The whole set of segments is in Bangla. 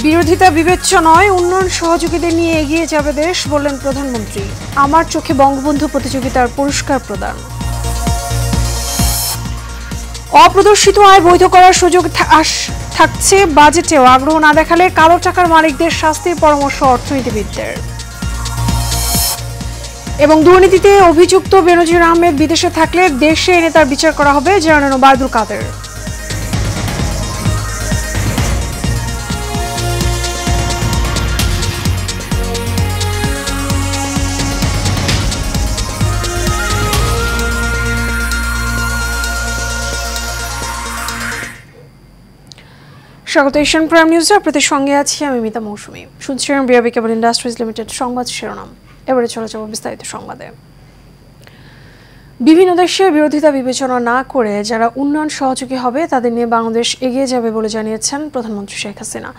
বিরোধিতা বিবেচ্য নয়, উন্নয়ন সহযোগীদের নিয়ে এগিয়ে যাবে দেশ, বললেন প্রধানমন্ত্রী। আমার চোখে বঙ্গবন্ধু প্রতিযোগিতার পুরস্কার প্রদান। অপ্রদর্শিত আয় বৈধ করার সুযোগ থাকছে বাজেটেও। আগ্রহ না দেখালে কালো টাকার মালিকদের শাস্তির পরামর্শ অর্থনীতিবিদদের। এবং দুর্নীতিতে অভিযুক্ত বেনজির আহমেদ বিদেশে থাকলে দেশে এনে তার বিচার করা হবে, জানালেন ওবায়দুল কাদের। স্বাগত এশিয়ান প্রাইম নিউজে, আপনাদের সঙ্গে আছি আমি মিতা মৌসুমী। শুনছিলেন বিআরবি কেবল ইন্ডাস্ট্রিজ লিমিটেড সংবাদ শিরোনাম। এবারে চলে যাব বিস্তারিত সংবাদে। বিভিন্ন দেশে বিরোধিতা বিবেচনা না করে যারা উন্নয়ন সহযোগী হবে তাদের নিয়ে বাংলাদেশ এগিয়ে যাবে বলে জানিয়েছেন প্রধানমন্ত্রী শেখ হাসিনা।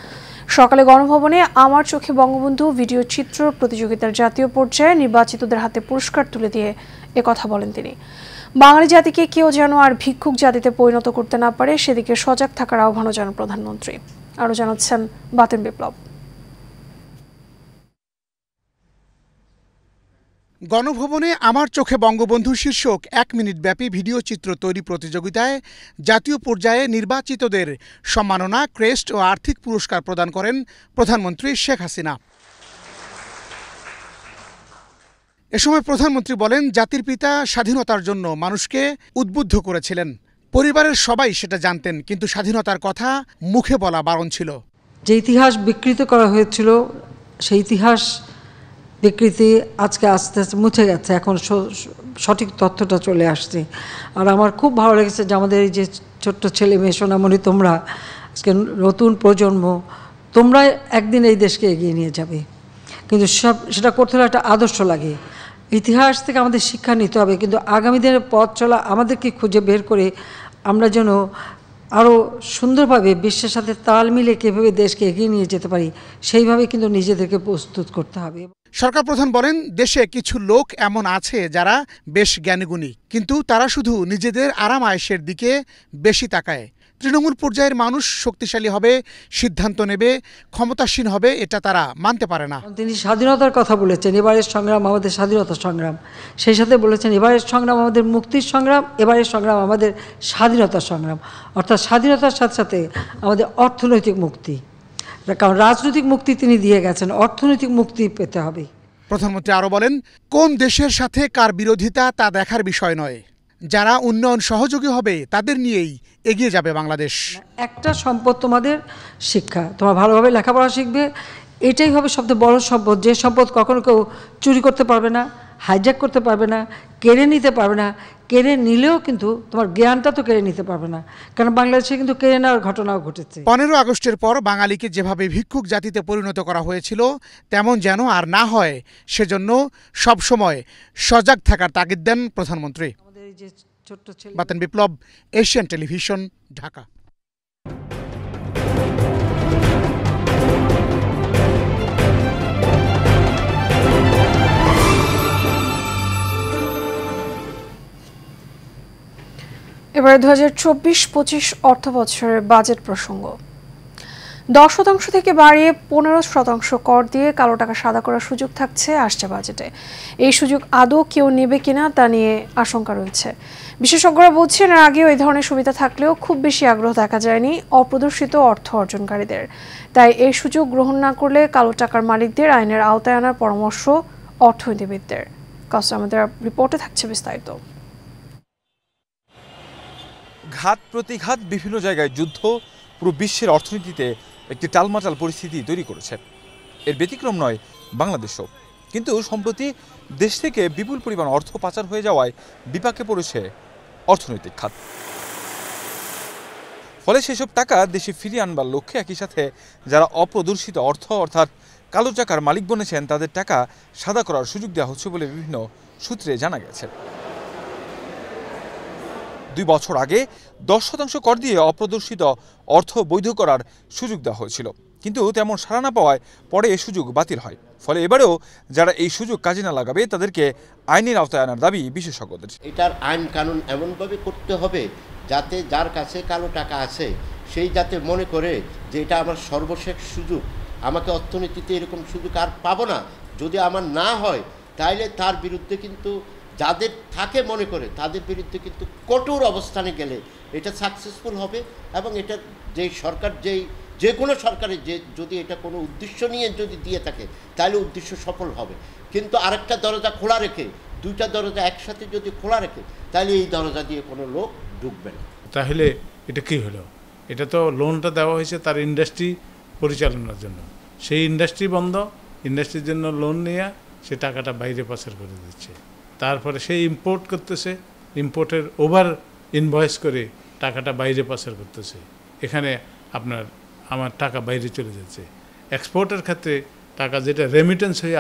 সকালে গণভবনে আমার চোখে বঙ্গবন্ধু ভিডিও চিত্র প্রতিযোগিতার জাতীয় পর্যায়ে নির্বাচিতদের হাতে পুরস্কার তুলে দিয়ে একথা বলেন তিনি। বাঙালি জাতিকে কেউ যেন আর ভিক্ষুক জাতিতে পরিণত করতে না পারে সেদিকে সজাগ থাকার আহ্বানও জানান প্রধানমন্ত্রী। আরও জানাচ্ছেন বাতেন বিপ্লব। গণভবনে আমার চোখে বঙ্গবন্ধু শীর্ষক 1 মিনিট ব্যাপী ভিডিও চিত্র তৈরি প্রতিযোগিতায় জাতীয় পর্যায়ে নির্বাচিতদের সম্মাননা, ক্রেস্ট ও আর্থিক পুরস্কার প্রদান করেন প্রধানমন্ত্রী শেখ হাসিনা। এ সময় প্রধানমন্ত্রী বলেন, জাতির পিতা স্বাধীনতার জন্য মানুষকে উদ্বুদ্ধ করেছিলেন। পরিবারের সবাই সেটা জানতেন, কিন্তু স্বাধীনতার কথা মুখে বলা বারণ ছিল। যে ইতিহাস বিকৃত করা হয়েছিল সেই ইতিহাস বিকৃতি আজকে আস্তে আস্তে মুছে গেছে, এখন সঠিক তথ্যটা চলে আসছে। আর আমার খুব ভালো লেগেছে যে আমাদের এই যে ছোট্ট ছেলে মেয়ে সোনামণি, তোমরা আজকে নতুন প্রজন্ম, তোমরা একদিন এই দেশকে এগিয়ে নিয়ে যাবে, কিন্তু সেটা করতে হলে একটা আদর্শ লাগে। ইতিহাস থেকে আমাদের শিক্ষা নিতে হবে, কিন্তু আগামী দিনের পথ চলা আমাদেরকে খুঁজে বের করে আমরা যেন আরও সুন্দরভাবে বিশ্বের সাথে তাল মিলে কীভাবে দেশকে এগিয়ে নিয়ে যেতে পারি সেইভাবে কিন্তু নিজেদেরকে প্রস্তুত করতে হবে। সরকার প্রধান বলেন, দেশে কিছু লোক এমন আছে যারা বেশ জ্ঞানীগুণী, কিন্তু তারা শুধু নিজেদের আরাম আয়েশের দিকে বেশি তাকায়। তৃণমূল পর্যায়ের মানুষ শক্তিশালী হবে, সিদ্ধান্ত নেবে, ক্ষমতাসীন হবে, এটা তারা মানতে পারে না। তিনি স্বাধীনতার কথা বলেছেন, এবারের সংগ্রাম আমাদের স্বাধীনতার সংগ্রাম, সেই সাথে বলেছেন এবারের সংগ্রাম আমাদের মুক্তির সংগ্রাম, এবারের সংগ্রাম আমাদের স্বাধীনতার সংগ্রাম। অর্থাৎ স্বাধীনতার সাথে সাথে আমাদের অর্থনৈতিক মুক্তি, কারণ রাজনৈতিক মুক্তি তিনি দিয়ে গেছেন, অর্থনৈতিক মুক্তি পেতে হবে। প্রধানমন্ত্রী আরও বলেন, কোন দেশের সাথে কার বিরোধিতা তা দেখার বিষয় নয়, যারা উন্নয়ন সহযোগী হবে তাদের নিয়েই এগিয়ে যাবে বাংলাদেশ। একটা সম্পদ তোমাদের শিক্ষা, তোমরা ভালোভাবে লেখাপড়া শিখবে, এটাই হবে সবচেয়ে বড় সম্পদ, যে সম্পদ কখনো কেউ চুরি করতে পারবে না, হাইজ্যাক করতে পারবে না, কেড়ে নিতে পারবে না। কেড়ে নিলেও কিন্তু তোমার জ্ঞানটা তো কেড়ে নিতে পারবে না, কারণ বাংলাদেশে কিন্তু কেড়ে নেওয়ার ঘটনাও ঘটেছে। 15 আগস্টের পর বাঙালিকে যেভাবে ভিক্ষুক জাতিতে পরিণত করা হয়েছিল তেমন যেন আর না হয়, সেজন্য সবসময় সজাগ থাকার তাগিদ দেন প্রধানমন্ত্রী। বাতেন বিপ্লব, এশিয়ান টেলিভিশন, ঢাকা। এবারে 2024-25 অর্থ বছরের বাজেট প্রসঙ্গ। 10% থেকে বাড়িয়ে 15% কর দিয়ে কালো টাকা সাদা করার সুযোগ থাকছে আসছে বাজেটে। এই সুযোগ আদৌ কেউ নেবে কিনা তা নিয়ে আশঙ্কা রয়েছে। বিশেষজ্ঞরা বলছেন, এর আগেও এই ধরনের সুবিধা থাকলেও খুব বেশি আগ্রহ দেখা যায়নি অপ্রদর্শিত অর্থ অর্জনকারীদের। তাই এই সুযোগ গ্রহণ না করলে কালো টাকার মালিকদের আইনের আওতায় আনার পরামর্শ অর্থনীতিবিদদের। আমাদের রিপোর্টে থাকছে বিস্তারিত। ঘাত প্রতিঘাত, বিভিন্ন জায়গায় যুদ্ধ পুরো বিশ্বের অর্থনীতিতে একটি টালমাটাল পরিস্থিতি তৈরি করেছে। এর ব্যতিক্রম নয় বাংলাদেশও। কিন্তু সম্প্রতি দেশ থেকে বিপুল পরিমাণ অর্থ পাচার হয়ে যাওয়ায় বিপাকে পড়েছে অর্থনৈতিক খাত। ফলে সেসব টাকা দেশে ফিরিয়ে আনবার লক্ষ্যে একই সাথে যারা অপ্রদর্শিত অর্থ অর্থাৎ কালো টাকার মালিক বনেছেন তাদের টাকা সাদা করার সুযোগ দেওয়া হচ্ছে বলে বিভিন্ন সূত্রে জানা গেছে। 2 বছর আগে 10% কর দিয়ে অপ্রদর্শিত অর্থ বৈধ করার সুযোগ দেওয়া হয়েছিল, কিন্তু তেমন সাড়া না পাওয়ায় পরে এই সুযোগ বাতিল হয়। ফলে এবারেও যারা এই সুযোগ কাজে না লাগাবে তাদেরকে আইনের আওতায় আনার দাবি বিশেষজ্ঞদের। এটার আইন কানুন এমনভাবে করতে হবে যাতে যার কাছে কালো টাকা আছে সেই যাতে মনে করে যে এটা আমার সর্বশেষ সুযোগ, আমাকে অর্থনীতিতে এরকম সুযোগ আর পাবো না, যদি আমার না হয় তাইলে তার বিরুদ্ধে কিন্তু যাদের থাকে মনে করে তাদের বিরুদ্ধে কিন্তু কঠোর অবস্থানে গেলে এটা সাকসেসফুল হবে। এবং এটা যেই সরকার যে কোনো সরকারের যদি এটা কোনো উদ্দেশ্য নিয়ে যদি দিয়ে থাকে তাহলে উদ্দেশ্য সফল হবে। কিন্তু আরেকটা দরজা খোলা রেখে, দুইটা দরজা একসাথে যদি খোলা রেখে তাহলে এই দরজা দিয়ে কোনো লোক ঢুকবে না। তাহলে এটা কি হলো? এটা তো লোনটা দেওয়া হয়েছে তার ইন্ডাস্ট্রি পরিচালনার জন্য, সেই ইন্ডাস্ট্রি বন্ধ, ইন্ডাস্ট্রির জন্য লোন নিয়ে সে টাকাটা বাইরে পাচার করে দিচ্ছে। তারপরে সে ইম্পোর্ট করতেছে, ইম্পোর্টের ওভার ইনভয়েস করে টাকাটা বাইরে পাচার করতেছে। এখানে আমার টাকা বাইরে চলে যাচ্ছে। এক্সপোর্টের ক্ষেত্রে টাকা যেটা রেমিটেন্স হয়ে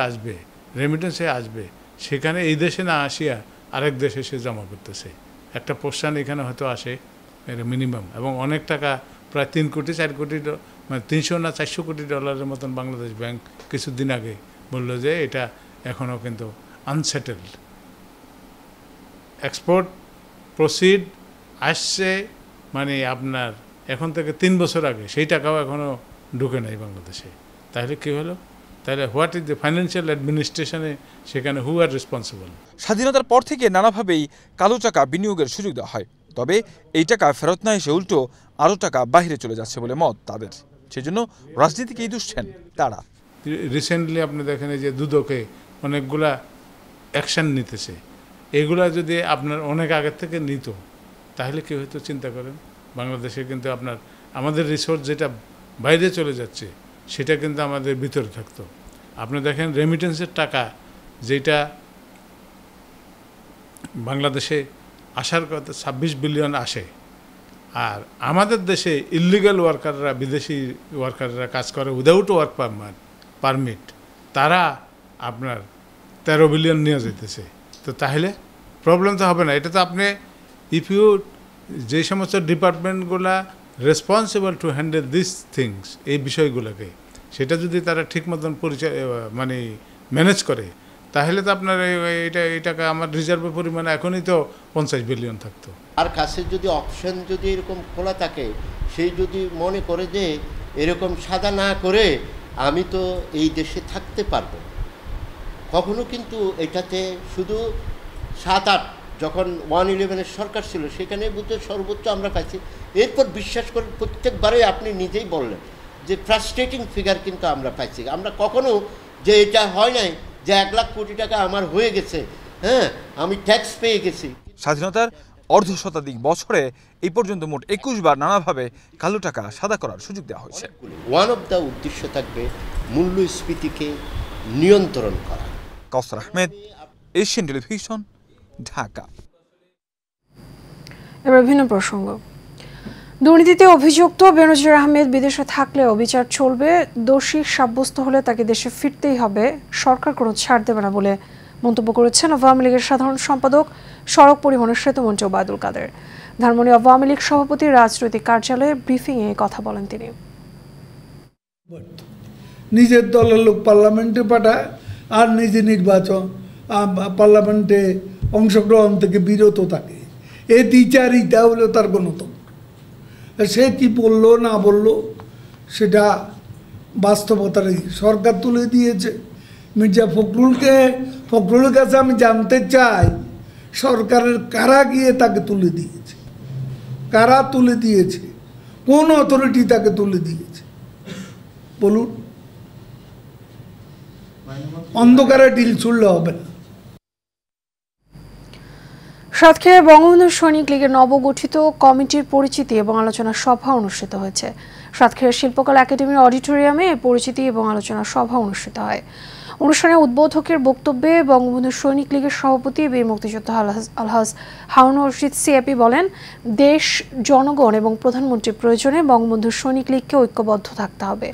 আসবে সেখানে এই দেশে না আসিয়া আরেক দেশে সে জমা করতেছে। একটা পোর্শন এখানে হয়তো আসে মিনিমাম, এবং অনেক টাকা প্রায় 3 কোটি 4 কোটি মানে 300 না 400 কোটি ডলারের মতন বাংলাদেশ ব্যাংক কিছুদিন আগে বলল যে এটা এখনও কিন্তু আনসেটেলড। এক্সপোর্ট প্রসিড আসছে মানে আপনার এখন থেকে 3 বছর আগে, সেই টাকাও এখনও ঢুকে নাই বাংলাদেশে। তাহলে কী হলো? তাহলে হোয়াট ইজ দ্য ফাইন্যান্সিয়াল অ্যাডমিনিস্ট্রেশনে সেখানে হু আর রেসপন্সিবল? স্বাধীনতার পর থেকে নানাভাবেই কালো টাকা বিনিয়োগের সুযোগ দেওয়া হয়, তবে এই টাকা ফেরত না এসে উল্টো আরও টাকা বাইরে চলে যাচ্ছে বলে মত তাদের। সেজন্য রাজনীতিকেই দুষছেন তারা। রিসেন্টলি আপনি দেখেন যে দুদকে অনেকগুলা অ্যাকশান নিতেছে, এগুলা যদি আপনার অনেক আগের থেকে নিত তাহলে কী হয়তো চিন্তা করেন। বাংলাদেশে কিন্তু আমাদের রিসোর্স যেটা বাইরে চলে যাচ্ছে সেটা কিন্তু আমাদের ভিতরে থাকতো। আপনি দেখেন রেমিটেন্সের টাকা যেটা বাংলাদেশে আসার কথা 26 বিলিয়ন আসে, আর আমাদের দেশে ইলিগাল ওয়ার্কাররা, বিদেশি ওয়ার্কাররা কাজ করে উইদাউট ওয়ার্ক পারমিট, তারা আপনার 13 বিলিয়ন নিয়ে যেতেছে। তো তাহলে প্রবলেম তো হবে না। এটা তো আপনি যে সমস্ত ডিপার্টমেন্টগুলা responsible to handle this things, এই বিষয়গুলোকে, সেটা যদি তারা ঠিক মতন মানে ম্যানেজ করে তাহলে তো আপনার এই টাকা আমার রিজার্ভের পরিমাণ এখনই তো 50 বিলিয়ন থাকতো। আর কাছে যদি অপশন যদি এরকম খোলা থাকে, সেই যদি মনে করে যে এরকম সাদা না করে আমি তো এই দেশে থাকতে পারবো, কখনো কিন্তু এটাতে শুধু 7-8 যখন 111-এর সরকার ছিল সেখানে বুঝতে সর্বোচ্চ আমরা পাইছি। এরপর বিশ্বাস করে প্রত্যেকবারে আপনি নিজেই বললেন যে ফ্রাস্ট্রেটিং ফিগার কিন্তু আমরা পাইছি। আমরা কখনো যে এটা হয় নাই যে 1 লাখ কোটি টাকা আমার হয়ে গেছে, হ্যাঁ আমি ট্যাক্স পেয়ে গেছি। স্বাধীনতার অর্ধশতাধিক বছরে এই পর্যন্ত মোট 21 বার নানাভাবে কালো টাকা সাদা করার সুযোগ দেওয়া হয়েছে। ওয়ান অফ দ্য উদ্দেশ্য থাকবে মূল্যস্ফীতিকে নিয়ন্ত্রণ করা। কাউসার আহমেদ, এশিয়ান টেলিভিশন, ঢাকা। এবার ভিন্ন প্রসঙ্গ। দুর্নীতিতে অভিযুক্ত বেনজির আহমেদ বিদেশে থাকলেও বিচার চলবে, দোষী সাব্যস্ত হলে তাকে দেশে ফিরতেই হবে, সরকার কোনো ছাড় দেবে না বলে মন্তব্য করেছেন আওয়ামী লীগের সাধারণ সম্পাদক সড়ক পরিবহনের সেতুমন্ত্রী ওবায়দুল কাদের। ধানমন্ডি আওয়ামী লীগ সভাপতির রাজনৈতিক কার্যালয়ে ব্রিফিংয়ে কথা বলেন তিনি। নিজের দলের লোক পার্লামেন্টে পাঠায় আর নিজে নির্বাচন পার্লামেন্টে অংশগ্রহণ থেকে বিরত থাকে, এই দ্বিচারিতা হলো তার গণতন্ত্র। সে কি বললো না বললো সেটা বাস্তবতার সরকার তুলে দিয়েছে। মির্জা ফখরুলের কাছে আমি জানতে চাই সরকারের কারা গিয়ে তাকে তুলে দিয়েছে, কারা তুলে দিয়েছে, কোন অথরিটি তাকে তুলে দিয়েছে বলুন। অন্ধকারে ডিল ছুড়লে হবে না। সাতক্ষীরায় বঙ্গবন্ধু সৈনিক লীগের নবগঠিত কমিটির পরিচিতি এবং আলোচনা সভা অনুষ্ঠিত হয়েছে। সাতক্ষীরা শিল্পকলা একাডেমির অডিটোরিয়ামে পরিচিতি এবং আলোচনা সভা অনুষ্ঠিত হয়। অনুষ্ঠানে উদ্বোধকের বক্তব্যে বঙ্গবন্ধু সৈনিক লীগের সভাপতি বীর মুক্তিযোদ্ধা আলহাজ হারুন রশিদ সিএপি বলেন, দেশ, জনগণ এবং প্রধানমন্ত্রীর প্রয়োজনে বঙ্গবন্ধু সৈনিক লীগকে ঐক্যবদ্ধ থাকতে হবে।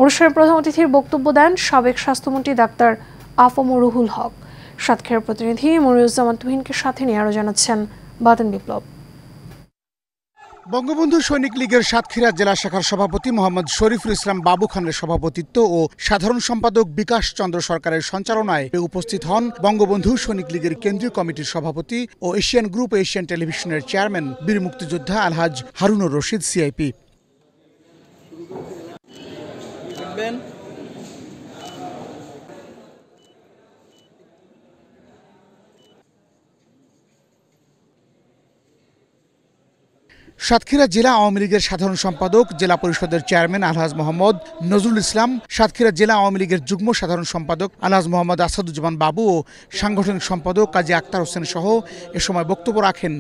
অনুষ্ঠানে প্রধান অতিথির বক্তব্য দেন সাবেক স্বাস্থ্যমন্ত্রী ডাক্তার আফম রুহুল হক। সাতক্ষীরার প্রতিনিধি মনিরুজ্জামান তুহিনকে সাথে নিয়ে আরও জানাচ্ছেন বাতেন বিপ্লব। বঙ্গবন্ধু সৈনিক লীগের সাতক্ষীরা জেলা শাখার সভাপতি মোহাম্মদ শরীফুল ইসলাম বাবু খানের সভাপতিত্ব ও সাধারণ সম্পাদক বিকাশ চন্দ্র সরকারের সঞ্চালনায় উপস্থিত হন বঙ্গবন্ধু সৈনিক লীগের কেন্দ্রীয় কমিটির সভাপতি ও এশিয়ান গ্রুপ এশিয়ান টেলিভিশনের চেয়ারম্যান বীর মুক্তিযোদ্ধা আলহাজ হারুনুর রশিদ সিআইপি। থাকবেন। সাতক্ষীরা জেলা আওয়ামী লীগের সাধারণ সম্পাদক, জেলা পরিষদের চেয়ারম্যান আলহাজ মোহাম্মদ নজরুল ইসলাম, সাতক্ষীরা জেলা আওয়ামী লীগের যুগ্ম সাধারণ সম্পাদক আলহাজ মোহাম্মদ আসাদুজ্জামান বাবু ও সাংগঠনিক সম্পাদক কাজী আক্তার হোসেন সহ এ সময় বক্তব্য রাখেন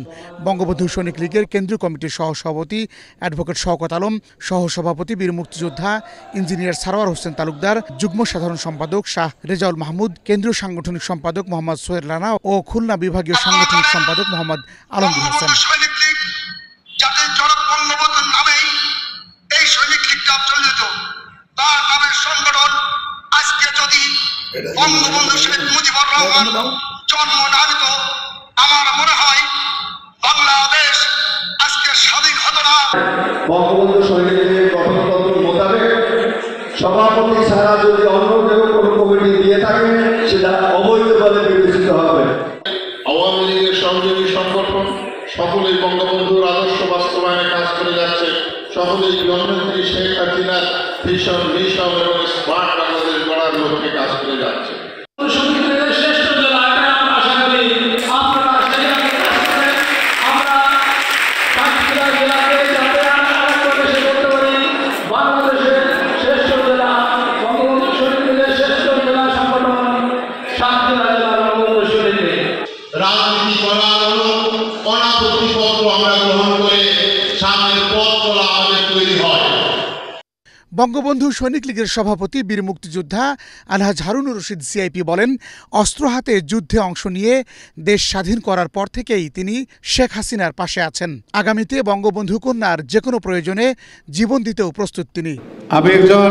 বঙ্গবন্ধু সৈনিক লীগের কেন্দ্রীয় কমিটির সহসভাপতি অ্যাডভোকেট শওকত আলম, সহসভাপতি বীর মুক্তিযোদ্ধা ইঞ্জিনিয়ার সারোয়ার হোসেন তালুকদার, যুগ্ম সাধারণ সম্পাদক শাহ রেজাউল মাহমুদ, কেন্দ্রীয় সাংগঠনিক সম্পাদক মোহাম্মদ সোহেল রানা ও খুলনা বিভাগীয় সাংগঠনিক সম্পাদক মোহাম্মদ আলমগীর হোসেন। যাদের জনক বঙ্গবন্ধুর নামেই এই সৈনিক লীগটা চলে যেত, তার নামের সংগঠন আজকে যদি বঙ্গবন্ধু শেখ মুজিবুর রহমান জন্ম না নিত, আমার মনে হয় বাংলাদেশ আজকে স্বাধীন হতো না। বঙ্গবন্ধু সৈনিক লীগের গঠনতন্ত্র মোতাবেক সভাপতি ছাড়া যদি অন্য কেউ কোনো কমিটি দিয়ে থাকে সেটা অবৈধ বলে বিবেচিত হবে। আওয়ামী লীগের সহযোগী সংগঠন সকলেই বঙ্গবন্ধুর আদর্শ বাস্তবায়নে কাজ করে যাচ্ছে। সকলেই প্রধানমন্ত্রী শেখ হাসিনার ভীষণ মিশন এবং স্মার্ট বাংলাদেশ গড়ার লক্ষ্যে কাজ করে যাচ্ছে। রাজনীতি করার হলো অনাপত্তিপত্র আমরা গ্রহণ করে সামনের পথ চলা আমাদের তৈরি হয়। বঙ্গবন্ধু সৈনিক লীগের সভাপতি বীর মুক্তিযোদ্ধা আলহাজ হারুনুর রশিদ সিআইপি বলেন, অস্ত্র হাতে যুদ্ধে অংশ নিয়ে দেশ স্বাধীন করার পর থেকেই তিনি শেখ হাসিনার পাশে আছেন। আগামীতে বঙ্গবন্ধু কন্যার যে কোনো প্রয়োজনে জীবন দিতেও প্রস্তুত তিনি। আমি একজন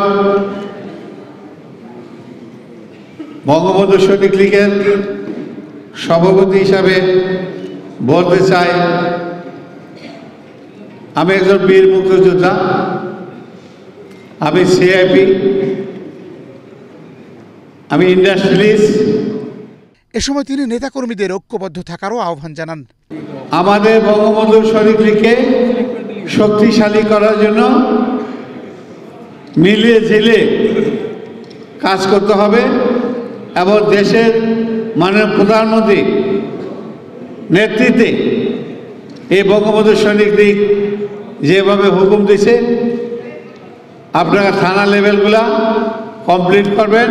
বঙ্গবন্ধু সৈনিক লীগের সভাপতি হিসাবে বলতে চাই, আমি একজন বীর মুক্তিযোদ্ধা, আমি সিআইপি, আমি ইন্ডাস্ট্রিয়ালিস্ট। এ সময় তিনি নেতাকর্মীদের ঐক্যবদ্ধ থাকারও আহ্বান জানান। আমাদের বঙ্গবন্ধু সৈনিক লীগকে শক্তিশালী করার জন্য মিলিয়ে ঝিলে কাজ করতে হবে এবং দেশের মাননীয় প্রধানমন্ত্রী নেতৃত্বে এই বঙ্গবন্ধু সৈনিক লীগ যেভাবে হুকুম দিছে, আপনারা থানা লেভেলগুলা কমপ্লিট করবেন।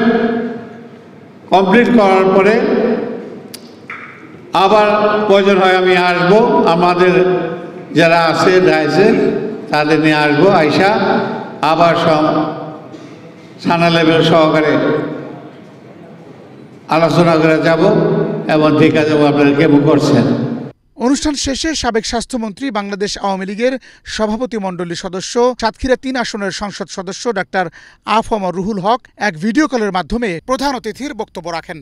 কমপ্লিট করার পরে আবার প্রয়োজন হয় আমি আসব, আমাদের যারা আছে দায়ছে তাদের নিয়ে আসবো, আইসা আবার সব থানা লেভেল সহকারে আলোচনা করে যাব এবং দেখা যাবো আপনারা কেমন করছেন। অনুষ্ঠান শেষে সাবেক স্বাস্থ্যমন্ত্রী, বাংলাদেশ আওয়ামী লীগের সভাপতিমণ্ডলীর সদস্য, সাতক্ষীরা ৩ আসনের সংসদ সদস্য ডাক্তার আফম রুহুল হক এক ভিডিও কলের মাধ্যমে প্রধান অতিথির বক্তব্য রাখেন।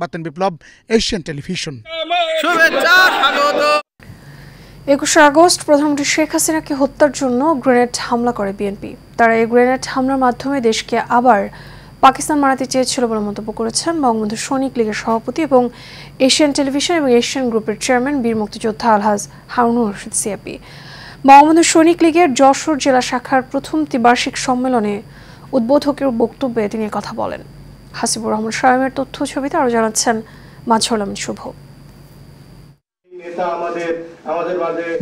বাতেন বিপ্লব, এশিয়ান টেলিভিশন। 21শে আগস্ট প্রধানমন্ত্রী শেখ হাসিনাকে হত্যার জন্য গ্রেনেড হামলা করে বিএনপি। তারা এই গ্রেনেড হামলার মাধ্যমে দেশকে আবার পাকিস্তান বানাতে চেয়েছিল বলে মন্তব্য করেছেন বঙ্গবন্ধু সৈনিক লীগের সভাপতি এবং এশিয়ান টেলিভিশন এবং এশিয়ান গ্রুপের চেয়ারম্যান বীর মুক্তিযোদ্ধা আলহাজ হারুনুর রশিদ সিআইপি। বঙ্গবন্ধু সৈনিক লীগের যশোর জেলা শাখার প্রথম ত্রিবার্ষিক সম্মেলনে উদ্বোধকের বক্তব্যে তিনি কথা বলেন। হাসিবুর রহমান শায়মের তথ্য ছবিতে আরও জানাচ্ছেন মাজহারুল আমিন শুভ।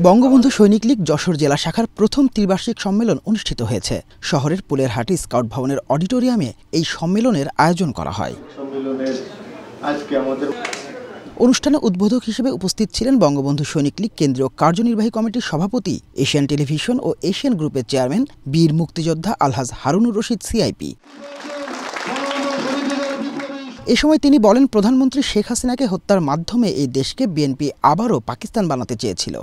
বঙ্গবন্ধু সৈনিক লীগ যশোর জেলা শাখার প্রথম ত্রিবার্ষিক সম্মেলন অনুষ্ঠিত হয়েছে। শহরের পুলেরহাটি স্কাউট ভবনের অডিটোরিয়ামে এই সম্মেলনের আয়োজন করা হয়। অনুষ্ঠানে উদ্বোধক হিসেবে উপস্থিত ছিলেন বঙ্গবন্ধু সৈনিক লীগ কেন্দ্রীয় কার্যনির্বাহী কমিটির সভাপতি, এশিয়ান টেলিভিশন ও এশিয়ান গ্রুপের চেয়ারম্যান বীর মুক্তিযোদ্ধা আলহাজ হারুনুর রশিদ সিআইপি। এ সময় তিনি বলেন, প্রধানমন্ত্রী শেখ হাসিনাকে হত্যার মাধ্যমে এই দেশকে বিএনপি আবারও পাকিস্তান বানাতে চেয়েছিল।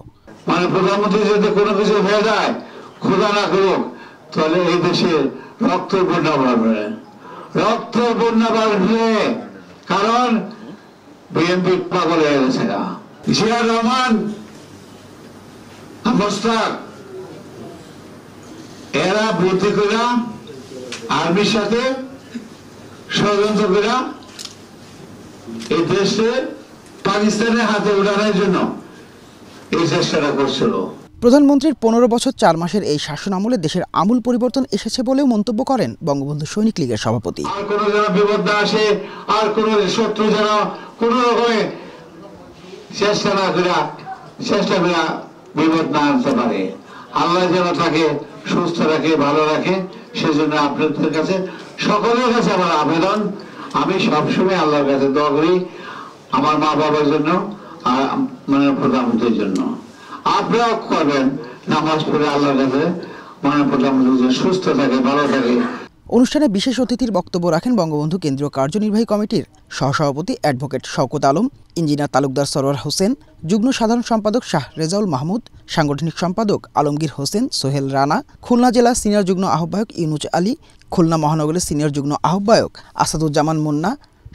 মানে প্রধানমন্ত্রী যদি কোনো কিছু হয়ে যায়, খোদা না করুক, তাহলে এই দেশে রক্তের বন্যা বাড়বে, রক্তের বন্যা বাড়বে। কারণ বিএনপি পাগল হয়ে গেছে না। জিয়াউর রহমান, মোশতাক, এরা বুদ্ধি করে আর্মির সাথে ষড়যন্ত্র করে এই দেশে পাকিস্তানের হাতে উঠানোর জন্য এই চেষ্টাটা করছিল। প্রধানমন্ত্রীর ১৫ বছর ৪ মাসের এই শাসন আমলে দেশের আমূল পরিবর্তন এসেছে বলেও মন্তব্য করেন বঙ্গবন্ধু সৈনিক লীগের সভাপতি। আর কোনো যেন বিপদ না আসে, আর কোন শত্রু যেন কোনো রকমে চেষ্টা করে বিপদ না আনতে পারে। আল্লাহ যেন তাকে সুস্থ রাখে, ভালো রাখে। সেজন্য আপনাদের কাছে, সকলের কাছে আমার আবেদন, আমি সবসময় আল্লাহর কাছে দোয়া করি আমার মা বাবার জন্য, আর মানে প্রধানমন্ত্রীর জন্য। আপনারাও করবেন, নামাজ পড়ে আল্লাহর কাছে মানে প্রধানমন্ত্রী সুস্থ থাকে, ভালো থাকে। অনুষ্ঠানে বিশেষ অতিথির বক্তব্য রাখেন বঙ্গবন্ধু কেন্দ্রীয় কার্যনির্বাহী কমিটির সহসভাপতি অ্যাডভোকেট শওকত আলম, ইঞ্জিনিয়ার তালুকদার সরওয়ার হোসেন, যুগ্ম সাধারণ সম্পাদক শাহ রেজাউল মাহমুদ, সাংগঠনিক সম্পাদক আলমগীর হোসেন, সোহেল রানা, খুলনা জেলা সিনিয়র যুগ্ম আহ্বায়ক ইউনুচ আলী, খুলনা মহানগরের সিনিয়র যুগ্ম আহ্বায়ক আসাদুজ্জামান মুন্না,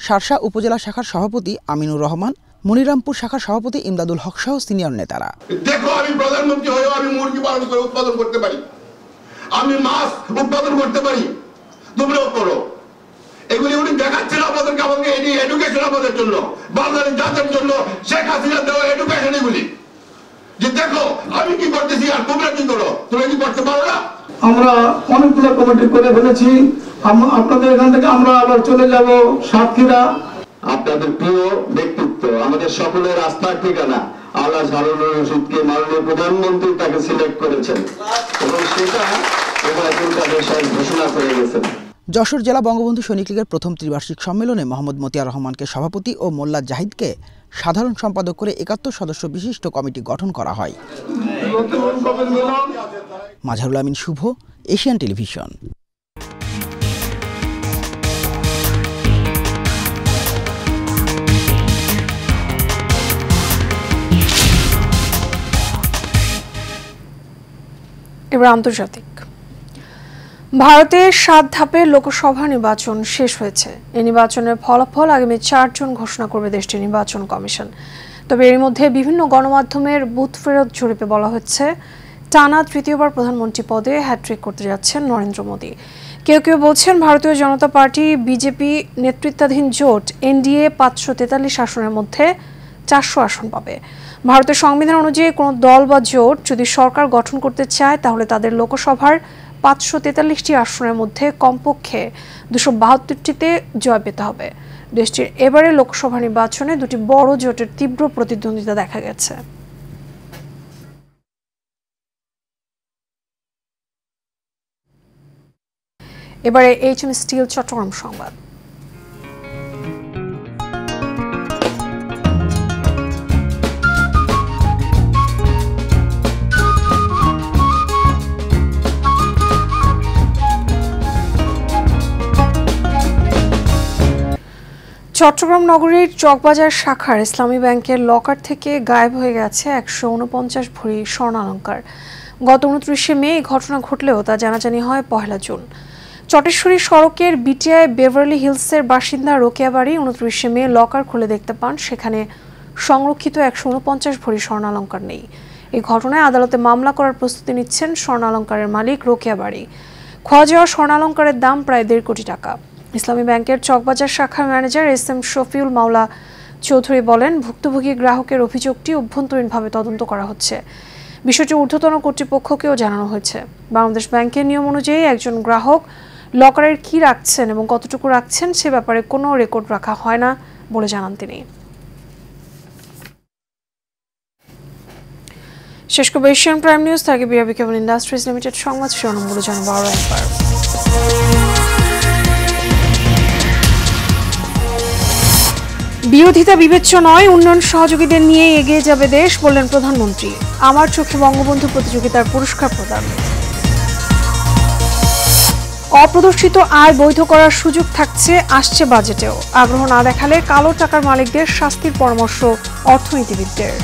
শার্শা উপজেলা শাখার সভাপতি আমিনুর রহমান, মনিরামপুর শাখার সভাপতি ইমদাদুল হক সহ সিনিয়র নেতারা। দেখো, আমি প্রধানমন্ত্রী হয়েও আমি মুরগি পালন করে উৎপাদন করতে পারি, আমি মাছ উৎপাদন করতে পারি, তোমরাও করো। এগুলি উনি দেখাচ্ছেন আপনাদেরকে, আমাদের এডুকেশন আমাদের জন্য, বাংলাদেশ জাতির জন্য শেখ হাসিনা দেওয়া এডুকেশন এগুলি, যে দেখো আমি কি করতেছি আর তোমরা কি করো, তোমরা কি করতে পারো না। আমরা অনেকগুলো কমিটি করে ফেলেছি। আপনাদের এখান থেকে আমরা আবার চলে যাব সাতক্ষীরা। আপনাদের প্রিয় ব্যক্তিত্ব, আমাদের সকলের আস্থার ঠিকানা আল্লাহ হারুনুর রশিদকে মাননীয় প্রধানমন্ত্রী তাকে সিলেক্ট করেছেন এবং সেটা ঘোষণা করে গেছেন। যশোর জেলা বঙ্গবন্ধু সৈনিক লীগের প্রথম ত্রিবার্ষিক সম্মেলনে মোহাম্মদ মতিয়ার রহমানকে সভাপতি ও মোল্লা জাহিদকে সাধারণ সম্পাদক করে ৭১ সদস্য বিশিষ্ট কমিটি গঠন করা হয়। মাঝারুল আমিন শুভ, এশিয়ান টেলিভিশন। এবার আন্তর্জাতিক। ভারতে ৭ ধাপের লোকসভা নির্বাচন শেষ হয়েছে। এই নির্বাচনের ফলাফল আগামী ৪ জুন ঘোষণা করবে দেশটির নির্বাচন কমিশন। তবে এর মধ্যে বিভিন্ন গণমাধ্যমের বুথ ফেরত জরিপে বলা হচ্ছে, টানা তৃতীয়বার প্রধানমন্ত্রী পদে হ্যাট্রিক করতে যাচ্ছেন নরেন্দ্র মোদী। কেউ কেউ বলছেন ভারতীয় জনতা পার্টি বিজেপি নেতৃত্বাধীন জোট এনডিএ ৫৪৩ আসনের মধ্যে ৪০০ আসন পাবে। ভারতের সংবিধান অনুযায়ী কোনো দল বা জোট যদি সরকার গঠন করতে চায় তাহলে তাদের লোকসভার ৫৪৩টি আসনের মধ্যে কমপক্ষে ২৭২টিতে জয় পেতে হবে। দেশটির এবারে লোকসভা নির্বাচনে দুটি বড় জোটের তীব্র প্রতিদ্বন্দ্বিতা দেখা গেছে। এবারে এইচএম স্টিল চট্টগ্রাম সংবাদ। চট্টগ্রাম নগরীর চকবাজার শাখার ইসলামী ব্যাংকের লকার থেকে গায়েব হয়ে গেছে ১৪৯ ভরি স্বর্ণালংকার। গত ২৯শে মে এই ঘটনা ঘটলেও তা জানাজানি হয় ১ জুন। চটেশ্বরী সড়কের বিটিআই বেভারলি হিলসের বাসিন্দা রোকেয়া বাড়ি ২৯শে মে লকার খুলে দেখতে পান সেখানে সংরক্ষিত ১৪৯ ভরি স্বর্ণালংকার নেই। এই ঘটনায় আদালতে মামলা করার প্রস্তুতি নিচ্ছেন স্বর্ণালংকারের মালিক রোকেয়া বাড়ি। খোয়া যাওয়া স্বর্ণালংকারের দাম প্রায় ১.৫ কোটি টাকা। ইসলামী ব্যাংকের চকবাজার শাখার ম্যানেজার এসএম শফিউল মাওলা চৌধুরী বলেন, ভুক্তভোগী গ্রাহকের অভিযোগটি অভ্যন্তরীণভাবে তদন্ত করা হচ্ছে। বিষয়টি ঊর্ধ্বতন কর্তৃপক্ষকেও জানানো হয়েছে। বাংলাদেশ ব্যাংকের নিয়ম অনুযায়ী একজন গ্রাহক লকারের কি রাখছেন এবং কতটুকু রাখছেন সে ব্যাপারে কোনো রেকর্ড রাখা হয় না বলে জানান তিনি। শেষ করব এশিয়ান প্রাইম নিউজ, তার আগে বিআরবি কেবল ইন্ডাস্ট্রিজ লিমিটেড সংবাদ শিরোনামগুলো জানাবো আরও একবার। বিরোধিতা বিবেচ্য নয়, উন্নয়ন সহযোগীদের নিয়ে এগিয়ে যাবে দেশ, বললেন প্রধানমন্ত্রী। আমার চোখে বঙ্গবন্ধু প্রতিযোগিতার পুরস্কার প্রদান। অপ্রদর্শিত আয় বৈধ করার সুযোগ থাকছে আসছে বাজেটেও, আগ্রহ না দেখালে কালো টাকার মালিকদের শাস্তির পরামর্শ অর্থনীতিবিদদের।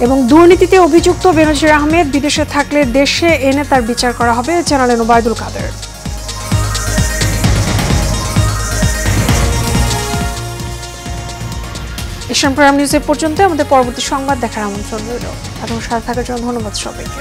এবং দুর্নীতিতে অভিযুক্ত বেনজির আহমেদ বিদেশে থাকলে দেশে এনে তার বিচার করা হবে, জানালেন ওবায়দুল কাদের। এশিয়ান প্রাইম নিউজের পর্যন্ত আমাদের পরবর্তী সংবাদ দেখার আমন্ত্রণ রইল। এখন সাথে থাকার জন্য ধন্যবাদ সবাইকে।